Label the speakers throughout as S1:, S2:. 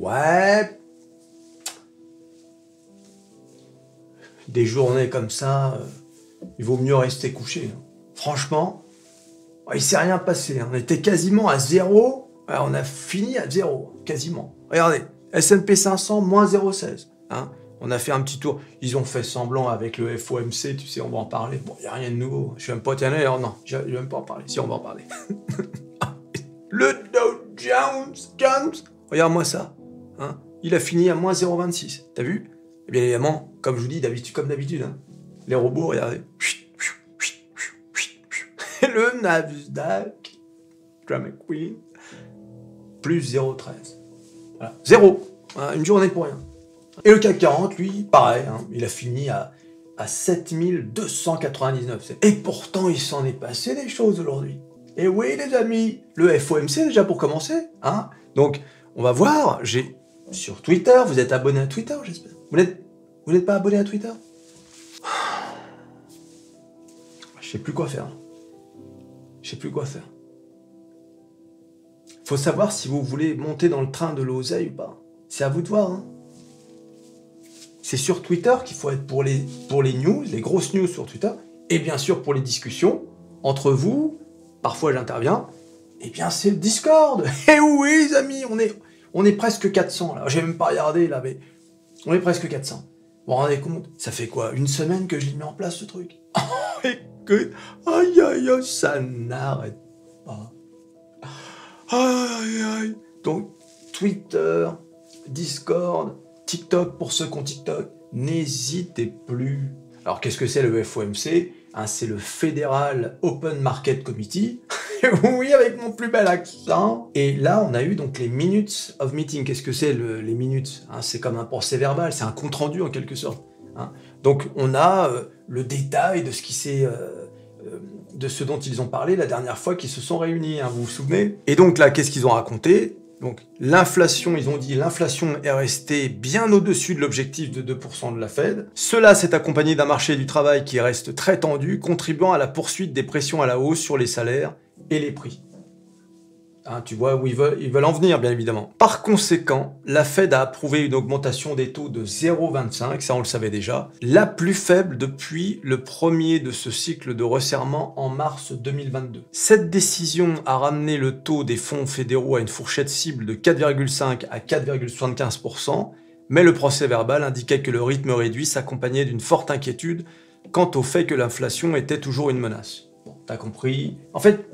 S1: Ouais. Des journées comme ça, il vaut mieux rester couché. Hein. Franchement, il s'est rien passé. Hein. On était quasiment à zéro. Ouais, on a fini à zéro, quasiment. Regardez, S&P 500, moins 0,16. Hein. On a fait un petit tour. Ils ont fait semblant avec le FOMC, tu sais, on va en parler. Bon, il n'y a rien de nouveau. Je ne suis même pas tenu. Alors non, je ne vais même pas en parler. Si, on va en parler. Le Dow Jones, regarde-moi ça. Hein. Il a fini à moins 0,26. T'as vu? Et bien évidemment, comme je vous dis, comme d'habitude, hein, les robots, regardez. Le Nasdaq, Drama Queen, plus 0,13. Voilà. Zéro. Hein, une journée pour rien. Et le CAC 40, lui, pareil, hein, il a fini à 7299. Et pourtant, il s'en est passé des choses aujourd'hui. Et oui, les amis, le FOMC déjà pour commencer. Hein. Donc, on va voir. Sur Twitter, vous êtes abonné à Twitter, j'espère. Vous n'êtes pas abonné à Twitter? Je sais plus quoi faire. Je sais plus quoi faire. Faut savoir si vous voulez monter dans le train de l'oseille ou pas. C'est à vous de voir. Hein. C'est sur Twitter qu'il faut être pour les news, les grosses news sur Twitter, et bien sûr pour les discussions entre vous. Parfois j'interviens. Et bien c'est le Discord. Eh oui, les amis, on est presque 400 là. J'ai même pas regardé là, mais on est presque 400. Vous vous rendez compte? Ça fait quoi? Une semaine que j'ai mis en place ce truc. Écoute, aïe aïe aïe, ça n'arrête pas. Aïe aïe. Donc Twitter, Discord, TikTok pour ceux qui ont TikTok, n'hésitez plus. Alors qu'est-ce que c'est le FOMC? Hein, c'est le Federal Open Market Committee. Oui, avec mon plus bel accent. Et là, on a eu donc les minutes of meeting. Qu'est-ce que c'est les minutes? Hein, c'est comme un procès verbal, c'est un compte-rendu en quelque sorte. Hein. Donc on a le détail de ce qui s'est... de ce dont ils ont parlé la dernière fois qu'ils se sont réunis, hein, vous vous souvenez? Et donc là, qu'est-ce qu'ils ont raconté? Donc l'inflation, ils ont dit l'inflation est restée bien au-dessus de l'objectif de 2% de la Fed. Cela s'est accompagné d'un marché du travail qui reste très tendu, contribuant à la poursuite des pressions à la hausse sur les salaires et les prix. Hein, tu vois où ils veulent en venir, bien évidemment. Par conséquent, la Fed a approuvé une augmentation des taux de 0,25, ça on le savait déjà, la plus faible depuis le premier de ce cycle de resserrement en mars 2022. Cette décision a ramené le taux des fonds fédéraux à une fourchette cible de 4,5 à 4,75%, mais le procès verbal indiquait que le rythme réduit s'accompagnait d'une forte inquiétude quant au fait que l'inflation était toujours une menace. Bon, t'as compris. En fait,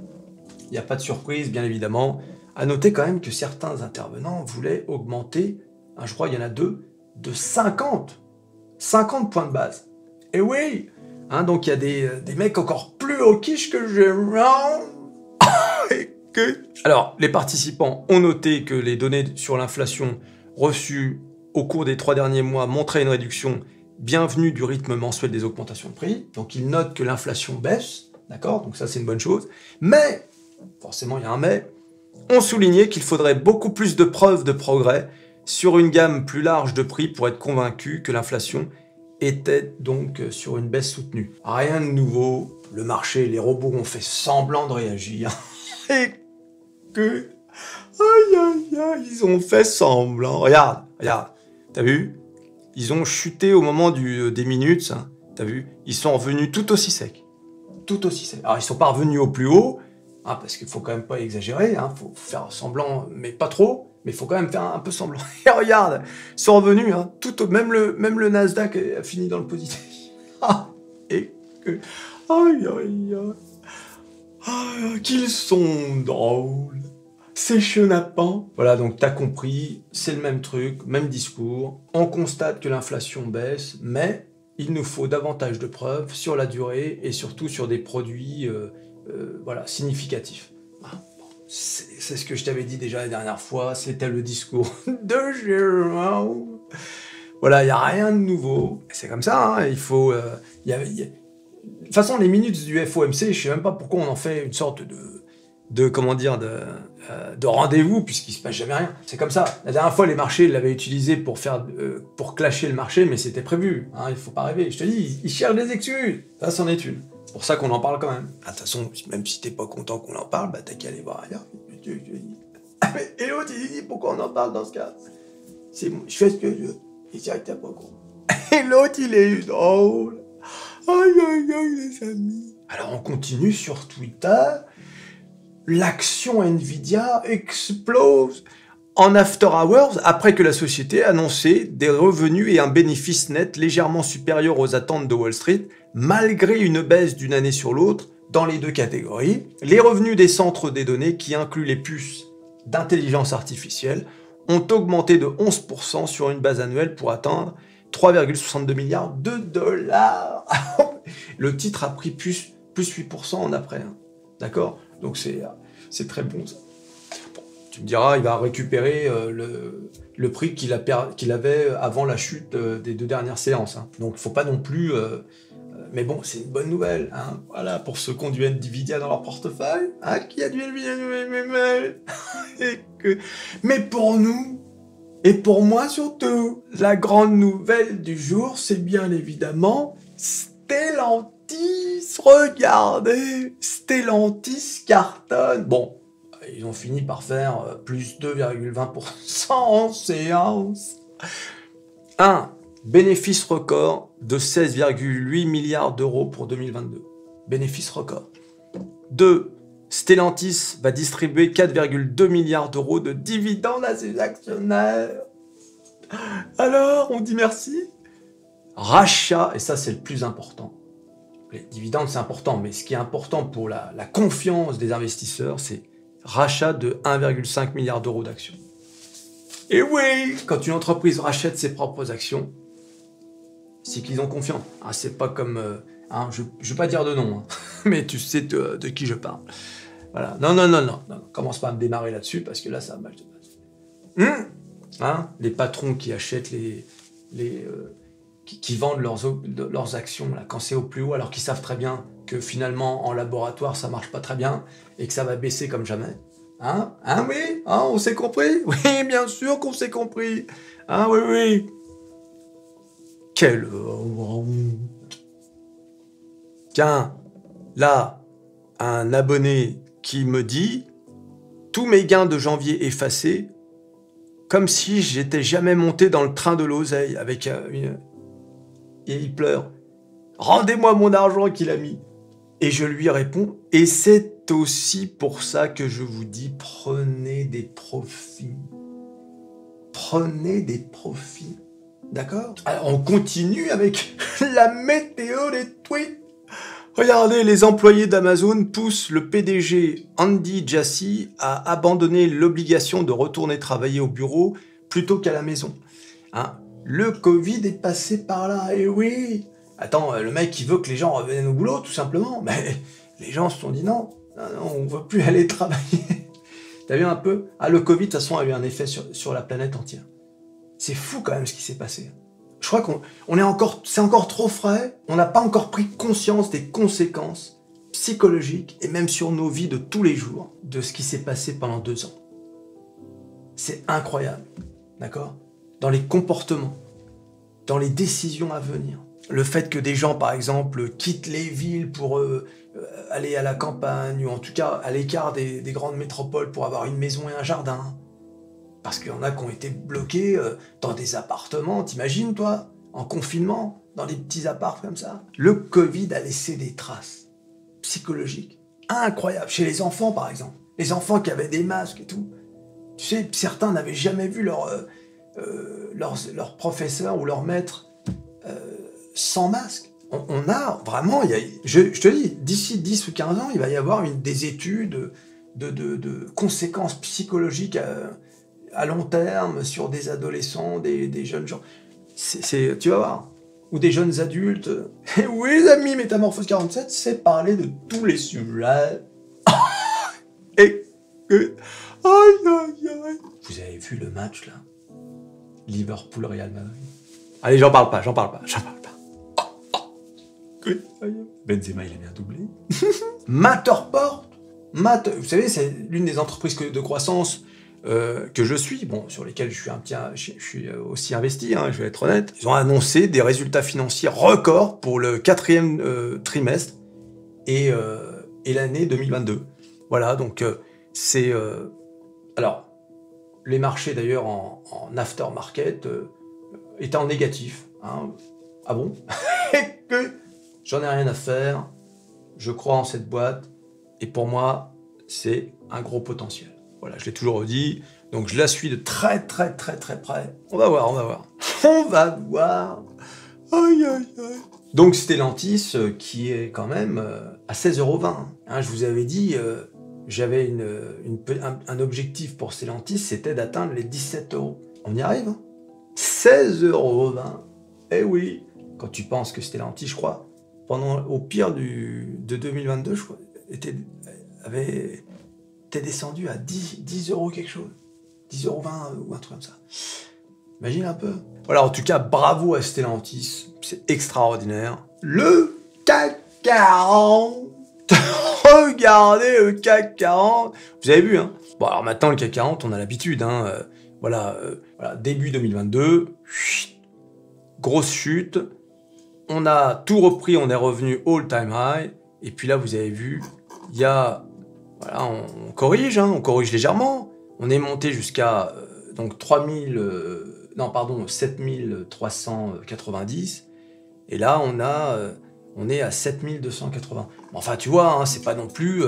S1: il n'y a pas de surprise, bien évidemment. À noter quand même que certains intervenants voulaient augmenter, hein, je crois qu'il y en a deux, de 50 points de base. Et oui, hein, donc il y a des mecs encore plus hawkish que je... Alors, les participants ont noté que les données sur l'inflation reçues au cours des 3 derniers mois montraient une réduction bienvenue du rythme mensuel des augmentations de prix. Donc ils notent que l'inflation baisse, d'accord? Donc ça c'est une bonne chose. Mais... forcément il y a un mais, on soulignait qu'il faudrait beaucoup plus de preuves de progrès sur une gamme plus large de prix pour être convaincu que l'inflation était donc sur une baisse soutenue. Rien de nouveau, le marché, les robots ont fait semblant de réagir. Et que... aïe aïe aïe, ils ont fait semblant. Regarde, t'as vu? Ils ont chuté au moment des minutes, hein, t'as vu? Ils sont revenus tout aussi secs. Tout aussi secs. Alors ils sont pas revenus au plus haut, hein, parce qu'il faut quand même pas exagérer, hein, faut faire semblant, mais pas trop, mais il faut quand même faire un peu semblant. Et regarde, ils sont revenus, hein, même le Nasdaq a fini dans le positif. Et que... aïe aïe aïe. Ah, qu'ils sont drôles. C'est chenapan. Voilà, donc t'as compris, c'est le même truc, même discours. On constate que l'inflation baisse, mais il nous faut davantage de preuves sur la durée et surtout sur des produits voilà, significatifs. Ah, bon, c'est ce que je t'avais dit déjà la dernière fois, c'était le discours de Jérôme. Voilà, il n'y a rien de nouveau. C'est comme ça, hein, il faut... De toute façon, les minutes du FOMC, je ne sais même pas pourquoi on en fait une sorte de rendez-vous, puisqu'il ne se passe jamais rien. C'est comme ça. La dernière fois, les marchés l'avaient utilisé pour clasher le marché, mais c'était prévu. Hein, il ne faut pas rêver. Je te dis, ils cherchent des excuses. Ça, c'en est une. C'est pour ça qu'on en parle quand même. De toute façon, même si tu n'es pas content qu'on en parle, bah, t'as qu'à aller voir ailleurs. Et l'autre, il dit, pourquoi on en parle dans ce cas? je fais ce que je veux. Et c'est vrai que t'as pas compris. Et l'autre, il est drôle. Aïe, aïe, aïe, les amis. Alors, on continue sur Twitter. L'action Nvidia explose en after hours après que la société a annoncé des revenus et un bénéfice net légèrement supérieurs aux attentes de Wall Street, malgré une baisse d'une année sur l'autre dans les deux catégories. Les revenus des centres des données, qui incluent les puces d'intelligence artificielle, ont augmenté de 11% sur une base annuelle pour atteindre 3,62 milliards de dollars. Le titre a pris plus 8% en après. Hein. D'accord ? Donc c'est très bon ça. Bon, tu me diras, il va récupérer le prix qu'il avait avant la chute des 2 dernières séances. Hein. Donc il ne faut pas non plus... mais bon, c'est une bonne nouvelle. Hein. Voilà, pour ceux qui ont du Nvidia dans leur portefeuille, hein, qui a du Nvidia mais pour nous, et pour moi surtout, la grande nouvelle du jour, c'est bien évidemment Stellantis. Regardez, Stellantis cartonne. Bon, ils ont fini par faire plus 2,20% en séance. 1. Bénéfice record de 16,8 milliards d'euros pour 2022. Bénéfice record. 2. Stellantis va distribuer 4,2 milliards d'euros de dividendes à ses actionnaires. Alors, on dit merci. Rachat, et ça c'est le plus important. Les dividendes c'est important, mais ce qui est important pour la confiance des investisseurs, c'est rachat de 1,5 milliard d'euros d'actions. Et oui, quand une entreprise rachète ses propres actions, c'est qu'ils ont confiance. Ah, c'est pas comme... je ne vais pas dire de nom, hein, mais tu sais de qui je parle. Voilà. Non. Commence pas à me démarrer là-dessus, parce que là, ça va mal se passer. Les patrons qui achètent qui vendent leurs actions là, quand c'est au plus haut, alors qu'ils savent très bien que finalement, en laboratoire, ça marche pas très bien, et que ça va baisser comme jamais. Oui, on s'est compris. Oui, bien sûr qu'on s'est compris. Oui. Quelle honte. Tiens, là, un abonné qui me dit « Tous mes gains de janvier effacés, comme si j'étais jamais monté dans le train de l'oseille avec une... » Et il pleure. « Rendez-moi mon argent qu'il a mis. » Et je lui réponds « Et c'est aussi pour ça que je vous dis, prenez des profits. Prenez des profits. » D'accord ? Alors on continue avec la météo des tweets. Regardez, les employés d'Amazon poussent le PDG Andy Jassy à abandonner l'obligation de retourner travailler au bureau plutôt qu'à la maison. Le Covid est passé par là, et oui. Attends, le mec il veut que les gens reviennent au boulot, tout simplement. Mais les gens se sont dit non, on ne veut plus aller travailler. T'as vu un peu ? Le Covid, de toute façon, a eu un effet sur la planète entière. C'est fou quand même ce qui s'est passé. Je crois c'est encore trop frais, on n'a pas encore pris conscience des conséquences psychologiques et même sur nos vies de tous les jours de ce qui s'est passé pendant 2 ans. C'est incroyable, d'accord ? Dans les comportements, dans les décisions à venir. Le fait que des gens, par exemple, quittent les villes pour aller à la campagne, ou en tout cas à l'écart des grandes métropoles pour avoir une maison et un jardin. Parce qu'il y en a qui ont été bloqués dans des appartements, t'imagines toi, en confinement, dans des petits apparts comme ça. Le Covid a laissé des traces psychologiques incroyables. Chez les enfants, par exemple. Les enfants qui avaient des masques et tout. Tu sais, certains n'avaient jamais vu leur professeur ou leur maître sans masque. On a vraiment, je te dis, d'ici 10 ou 15 ans, il va y avoir des études de conséquences psychologiques à long terme sur des adolescents, des jeunes gens. Tu vas voir. Ou des jeunes adultes. Et oui, les amis, Métamorphose 47, c'est parler de tous les sujets. Et que... Aïe. Vous avez vu le match, là ? Liverpool-Real Madrid. Allez, j'en parle pas. Benzema, il a bien doublé. Matterport. Vous savez, c'est l'une des entreprises de croissance que je suis, sur lesquelles je suis aussi investi, je vais être honnête. Ils ont annoncé des résultats financiers records pour le 4e trimestre et l'année 2022. Voilà, donc c'est... alors, Les marchés d'ailleurs en aftermarket étaient en négatif. Hein. Ah bon? Et que j'en ai rien à faire. Je crois en cette boîte. Et pour moi, c'est un gros potentiel. Voilà, je l'ai toujours dit. Donc je la suis de très près. On va voir. On va voir. Aïe, aïe, aïe. Donc Stellantis qui est quand même à 16,20 €. Hein, je vous avais dit, j'avais un objectif pour Stellantis, c'était d'atteindre les 17 €. On y arrive, hein. 16,20 €. Eh oui, quand tu penses que Stellantis, je crois, au pire de 2022, je crois, avait été descendu à 10 € quelque chose. 10,20 € ou un truc comme ça. Imagine un peu. Voilà, en tout cas, bravo à Stellantis. C'est extraordinaire. Le CAC 40. Regardez le CAC 40. Vous avez vu, hein. Bon, alors maintenant, le CAC 40, on a l'habitude, hein. Voilà, début 2022. Grosse chute. On a tout repris, on est revenu all-time high. Et puis là, vous avez vu, il y a... Voilà, on corrige, hein, on corrige légèrement. On est monté jusqu'à donc 7390. Et là, on est à 7280. Enfin, tu vois, hein, c'est pas non plus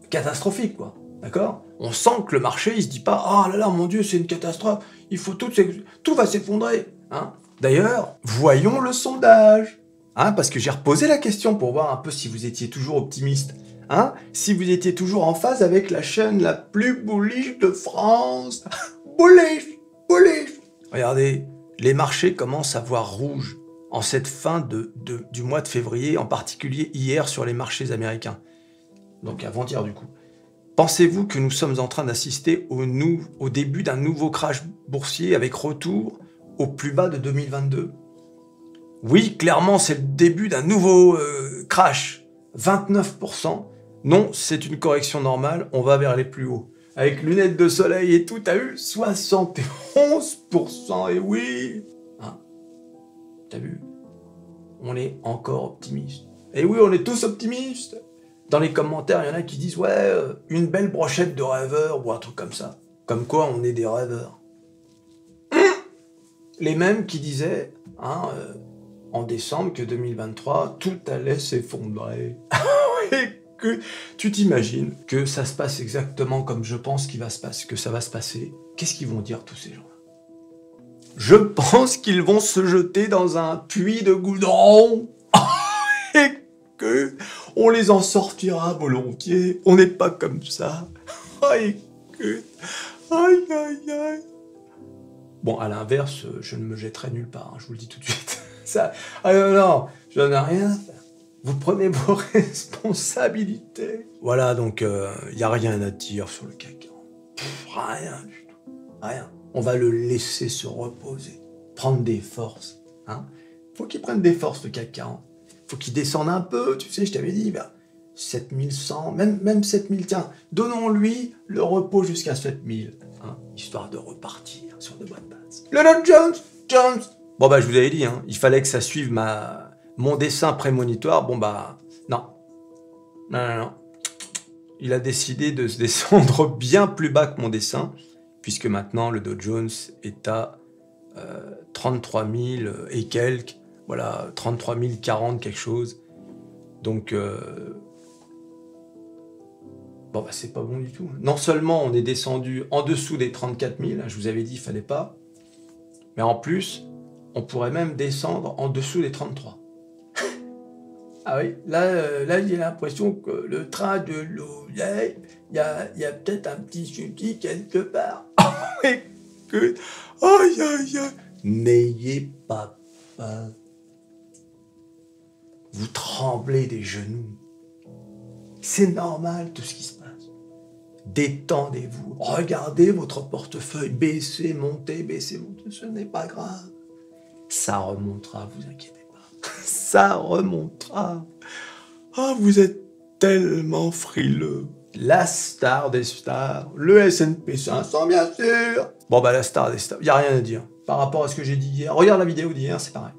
S1: catastrophique, quoi. D'accord? On sent que le marché, il se dit pas, ah là là, mon Dieu, c'est une catastrophe. Il faut tout va s'effondrer. Hein. D'ailleurs, voyons le sondage. Hein, parce que j'ai reposé la question pour voir un peu si vous étiez toujours optimiste. Hein, si vous étiez toujours en phase avec la chaîne la plus bullish de France. Bullish. Regardez, les marchés commencent à voir rouge en cette fin du mois de février, en particulier hier sur les marchés américains. Donc avant-hier du coup. Pensez-vous que nous sommes en train d'assister au début d'un nouveau crash boursier avec retour au plus bas de 2022? Oui, clairement, c'est le début d'un nouveau crash. 29%. Non, c'est une correction normale, on va vers les plus hauts. Avec lunettes de soleil et tout, t'as eu 71%, et oui. Hein, t'as vu? On est encore optimiste. Et oui, on est tous optimistes. Dans les commentaires, il y en a qui disent « Ouais, une belle brochette de rêveurs » ou un truc comme ça. Comme quoi, on est des rêveurs. Les mêmes qui disaient, hein, en décembre, que 2023, tout allait s'effondrer. Et que tu t'imagines que ça se passe exactement comme je pense que ça va se passer. Qu'est-ce qu'ils vont dire, tous ces gens-là? Je pense qu'ils vont se jeter dans un puits de goudron. Et que on les en sortira volontiers. On n'est pas comme ça. Aïe, aïe. Bon, à l'inverse, je ne me jetterai nulle part, hein, je vous le dis tout de suite. Ça, non, je n'en ai rien à faire. Vous prenez vos responsabilités. Voilà, donc il n'y a rien à dire sur le CAC 40. Rien du tout. Rien. On va le laisser se reposer. Prendre des forces. Hein. Faut qu'il prenne des forces, le CAC 40. Faut qu'il descende un peu, tu sais, je t'avais dit, 7100, même 7000, tiens, donnons-lui le repos jusqu'à 7000, hein, histoire de repartir sur de bonnes bases. Le Dow Jones. Bon, je vous avais dit, hein, il fallait que ça suive mon dessin prémonitoire. Bon, non. Il a décidé de se descendre bien plus bas que mon dessin, puisque maintenant, le Dow Jones est à 33 000 et quelques. Voilà, 33 040 quelque chose. Donc, c'est pas bon du tout. Non seulement on est descendu en dessous des 34 000, je vous avais dit, il fallait pas, mais en plus, on pourrait même descendre en dessous des 33. Ah oui, là j'ai l'impression que le train de l'eau, il y a peut-être un petit souci quelque part. Aïe. N'ayez pas peur. Vous tremblez des genoux. C'est normal tout ce qui se passe. Détendez-vous. Regardez votre portefeuille baisser, monter, ce n'est pas grave. Ça remontera, vous inquiétez pas. Ça remontera. Ah, vous êtes tellement frileux. La star des stars, le S&P 500 bien sûr. Bon la star des stars, il n'y a rien à dire. Par rapport à ce que j'ai dit hier, regarde la vidéo d'hier, c'est pareil.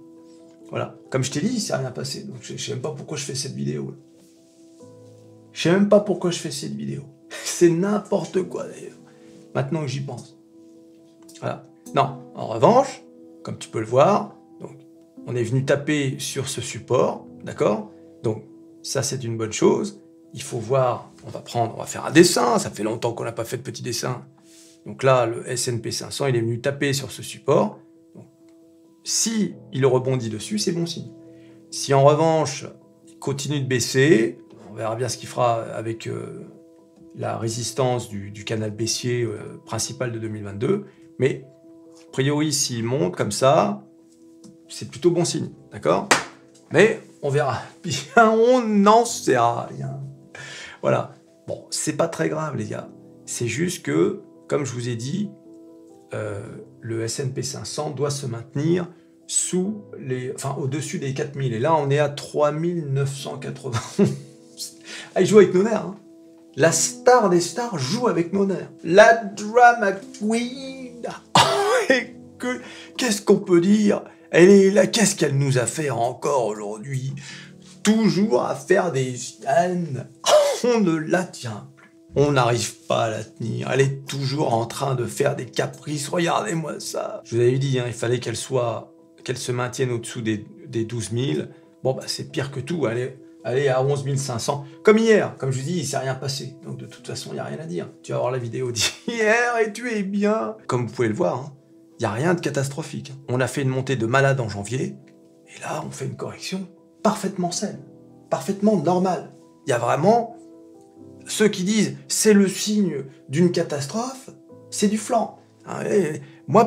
S1: Voilà, comme je t'ai dit, il ne s'est rien passé, donc je ne sais même pas pourquoi je fais cette vidéo. C'est n'importe quoi d'ailleurs, maintenant que j'y pense. Voilà. Non, en revanche, comme tu peux le voir, donc, on est venu taper sur ce support, d'accord? Donc, ça c'est une bonne chose. Il faut voir, on va faire un dessin, ça fait longtemps qu'on n'a pas fait de petit dessin. Donc là, le S&P 500, il est venu taper sur ce support. Donc, si il rebondit dessus, c'est bon signe. Si en revanche, il continue de baisser, on verra bien ce qu'il fera avec la résistance du canal baissier principal de 2022. Mais a priori, s'il monte comme ça, c'est plutôt bon signe, d'accord? Mais on verra. Bien, on n'en sait rien. Voilà. Bon, c'est pas très grave, les gars. C'est juste que, comme je vous ai dit, le S&P 500 doit se maintenir au-dessus des 4000. Et là, on est à 3980. Ah, il joue avec nos nerfs. Hein. La star des stars joue avec nos nerfs. La drama queen. Qu'est-ce qu'on peut dire? Elle est là, qu'est-ce qu'elle nous a fait encore aujourd'hui? Toujours à faire des scènes. On ne la tient plus. On n'arrive pas à la tenir. Elle est toujours en train de faire des caprices. Regardez-moi ça. Je vous avais dit, hein, il fallait qu'elle se maintienne au-dessous des 12 000. Bon, bah, c'est pire que tout. Elle est à 11 500. Comme hier. Comme je vous dis, il ne s'est rien passé. Donc, de toute façon, il n'y a rien à dire. Tu vas voir la vidéo d'hier et tu es bien. Comme vous pouvez le voir, hein, il n'y a rien de catastrophique. On a fait une montée de malade en janvier. Et là, on fait une correction parfaitement saine. Parfaitement normale. Il y a vraiment... Ceux qui disent c'est le signe d'une catastrophe, c'est du flan.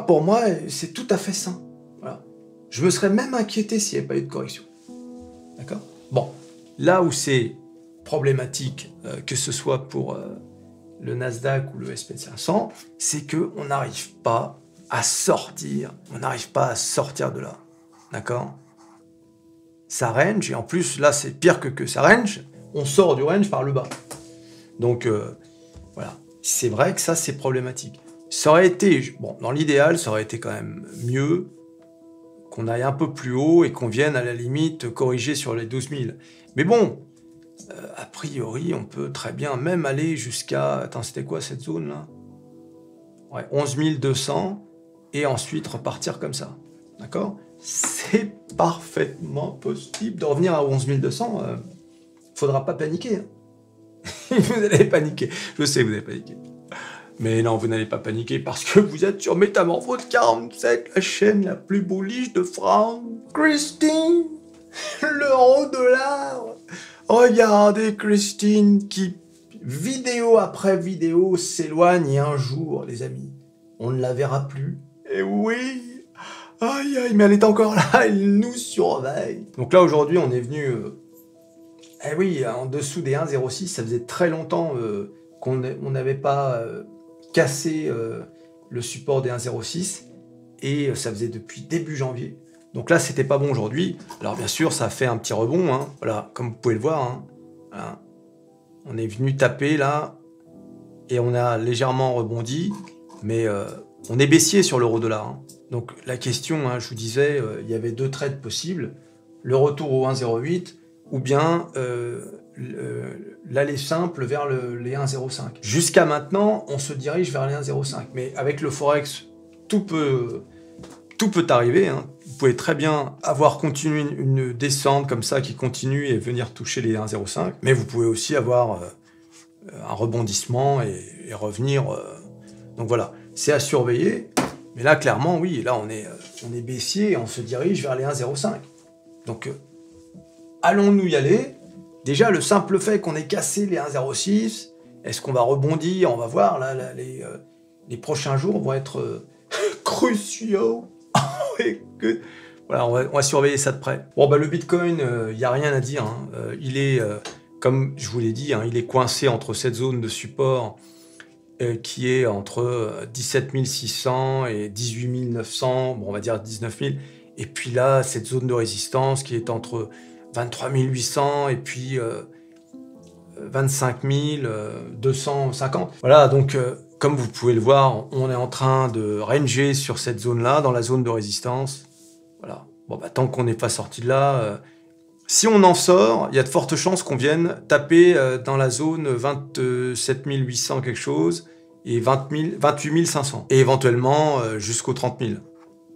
S1: Pour moi, c'est tout à fait sain. Voilà. Je me serais même inquiété s'il n'y avait pas eu de correction. D'accord? Bon, là où c'est problématique, que ce soit pour le Nasdaq ou le S&P 500, c'est qu'on n'arrive pas à sortir. On n'arrive pas à sortir de là. D'accord? Ça range, et en plus, là, c'est pire que ça range. On sort du range par le bas. Donc, voilà. C'est vrai que ça, c'est problématique. Ça aurait été, bon, dans l'idéal, ça aurait été quand même mieux qu'on aille un peu plus haut et qu'on vienne à la limite corriger sur les 12 000. Mais bon, a priori, on peut très bien même aller jusqu'à... Attends, c'était quoi cette zone-là? Ouais, 11 200 et ensuite repartir comme ça. D'accord? C'est parfaitement possible de revenir à 11 200. Faudra pas paniquer. Hein. Vous allez paniquer. Je sais que vous allez paniquer. Mais non, vous n'allez pas paniquer parce que vous êtes sur Métamorphose 47, la chaîne la plus bullish de France. Christine, l'euro-dollar. Regardez Christine qui, vidéo après vidéo, s'éloigne et un jour, les amis, on ne la verra plus. Et oui, aïe aïe, mais elle est encore là, elle nous surveille. Donc là, aujourd'hui, on est venu... Eh oui, en dessous des 1,06, ça faisait très longtemps qu'on n'avait pas cassé le support des 1,06 et ça faisait depuis début janvier. Donc là, c'était pas bon aujourd'hui. Alors bien sûr, ça a fait un petit rebond, hein. Voilà, comme vous pouvez le voir. Hein. Voilà. On est venu taper là et on a légèrement rebondi, mais on est baissier sur l'euro-dollar. Hein. Donc la question, hein, je vous disais, il y avait deux trades possibles. Le retour au 1,08 ou bien l'aller simple vers les 1,05. Jusqu'à maintenant, on se dirige vers les 1,05. Mais avec le Forex, tout peut arriver. Hein. Vous pouvez très bien avoir continué une descente comme ça qui continue et venir toucher les 1,05. Mais vous pouvez aussi avoir un rebondissement et revenir. Donc voilà, c'est à surveiller. Mais là, clairement, oui, là, on est baissier et on se dirige vers les 1,05. Donc... allons-nous y aller? Déjà, le simple fait qu'on ait cassé les 1,06, est-ce qu'on va rebondir? On va voir, là, les prochains jours vont être cruciaux. Voilà, on va surveiller ça de près. Bon, bah, le Bitcoin, il n'y a rien à dire. Hein. Il est, comme je vous l'ai dit, hein, il est coincé entre cette zone de support qui est entre 17 600 et 18 900, bon, on va dire 19 000. Et puis là, cette zone de résistance qui est entre 23 800 et puis 25 250. Voilà, donc comme vous pouvez le voir, on est en train de ranger sur cette zone-là, dans la zone de résistance. Voilà. Bon, bah, tant qu'on n'est pas sorti de là, Si on en sort, il y a de fortes chances qu'on vienne taper dans la zone 27 800 quelque chose et 28 500. Et éventuellement jusqu'aux 30 000.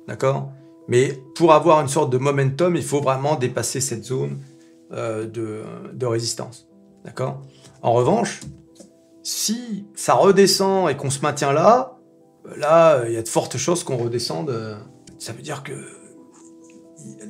S1: D'accord? Mais pour avoir une sorte de momentum, il faut vraiment dépasser cette zone de résistance. D'accord? En revanche, si ça redescend et qu'on se maintient là, il y a de fortes chances qu'on redescende. Ça veut dire que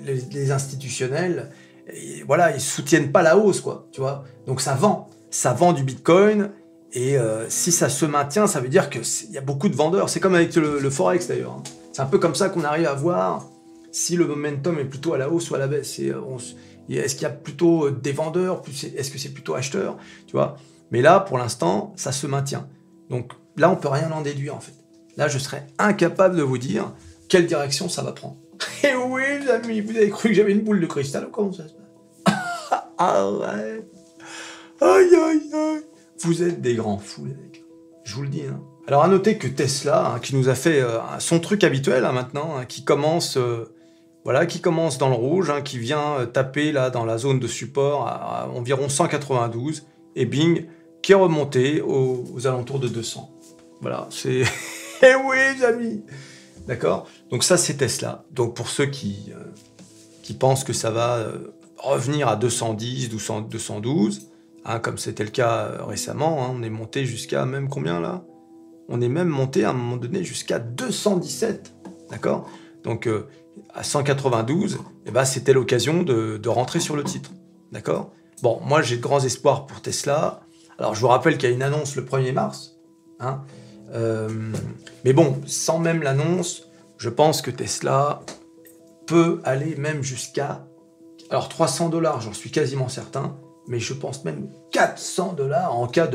S1: les institutionnels, et voilà, ils soutiennent pas la hausse, quoi, tu vois. Donc ça vend du Bitcoin, et si ça se maintient, ça veut dire qu'il y a beaucoup de vendeurs. C'est comme avec le Forex, d'ailleurs. Hein. C'est un peu comme ça qu'on arrive à voir si le momentum est plutôt à la hausse ou à la baisse. Est-ce qu'il y a plutôt des vendeurs, est-ce que c'est plutôt acheteurs, tu vois. Mais là, pour l'instant, ça se maintient. Donc là, on peut rien en déduire, en fait. Là, je serais incapable de vous dire quelle direction ça va prendre. Et oui, les amis, vous avez cru que j'avais une boule de cristal ou comment ça se passe? Ah ouais. Aïe, aïe, aïe. Vous êtes des grands fous, les mecs. Je vous le dis. Hein. Alors, à noter que Tesla, qui nous a fait son truc habituel maintenant, qui commence dans le rouge, qui vient taper là dans la zone de support à environ 192, et bing, qui est remonté aux alentours de 200. Voilà, c'est... Eh oui, les amis. D'accord? Donc ça, c'est Tesla. Donc pour ceux qui pensent que ça va revenir à 210, 212, comme c'était le cas récemment, on est monté jusqu'à même combien là? On est même monté à un moment donné jusqu'à 217. D'accord? Donc à 192, c'était l'occasion de rentrer sur le titre. D'accord? Bon, moi j'ai de grands espoirs pour Tesla. Alors je vous rappelle qu'il y a une annonce le 1er mars. Mais bon, sans même l'annonce, je pense que Tesla peut aller même jusqu'à... Alors 300 $, j'en suis quasiment certain, mais je pense même 400 $ en cas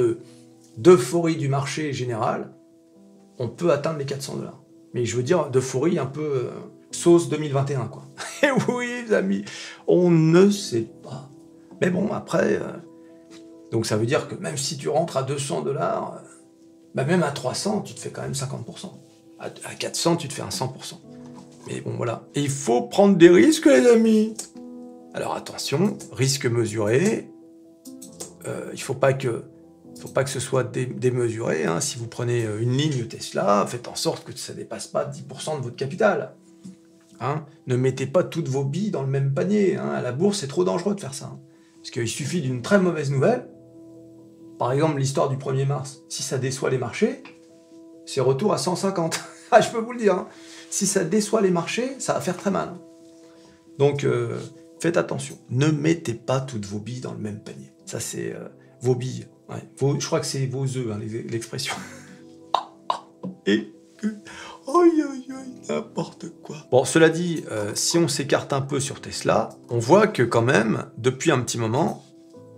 S1: d'euphorie du marché général. On peut atteindre les 400 $. Mais je veux dire, d'euphorie un peu sauce 2021, quoi. Et oui, les amis, on ne sait pas. Mais bon, après... donc ça veut dire que même si tu rentres à 200 $... même à 300, tu te fais quand même 50%. À 400, tu te fais un 100%. Mais bon, voilà. Et il faut prendre des risques, les amis. Alors attention, risque mesuré. Il faut pas que ce soit démesuré. Si vous prenez une ligne Tesla, faites en sorte que ça ne dépasse pas 10% de votre capital. Ne mettez pas toutes vos billes dans le même panier. À la bourse, c'est trop dangereux de faire ça. Parce qu'il suffit d'une très mauvaise nouvelle. Par exemple, l'histoire du 1er mars, si ça déçoit les marchés, c'est retour à 150. Je peux vous le dire. Si ça déçoit les marchés, ça va faire très mal. Donc, faites attention. Ne mettez pas toutes vos billes dans le même panier. Ça, c'est vos billes. Ouais. Je crois que c'est vos œufs, l'expression. Et... Aïe, aïe, aïe, n'importe quoi. Bon, cela dit, si on s'écarte un peu sur Tesla, on voit que quand même, depuis un petit moment...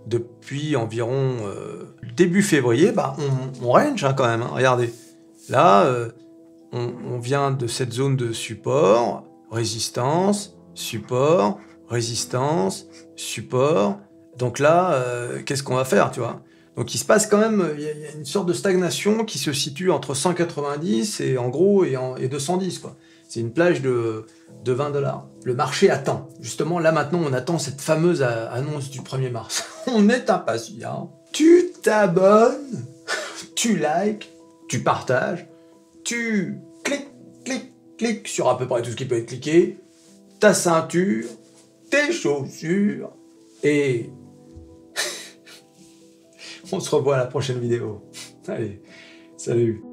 S1: Depuis environ début février, on range quand même. Regardez, là, on vient de cette zone de support, résistance, support, résistance, support. Donc là, qu'est-ce qu'on va faire, tu vois? Donc il se passe quand même, il y a une sorte de stagnation qui se situe entre 190 et en gros et 210, quoi. C'est une plage de 20 $. Le marché attend. Justement, là maintenant, on attend cette fameuse annonce du 1er mars. On est impatient. Tu t'abonnes, tu likes, tu partages, tu cliques sur à peu près tout ce qui peut être cliqué, ta ceinture, tes chaussures, et on se revoit à la prochaine vidéo. Allez, salut.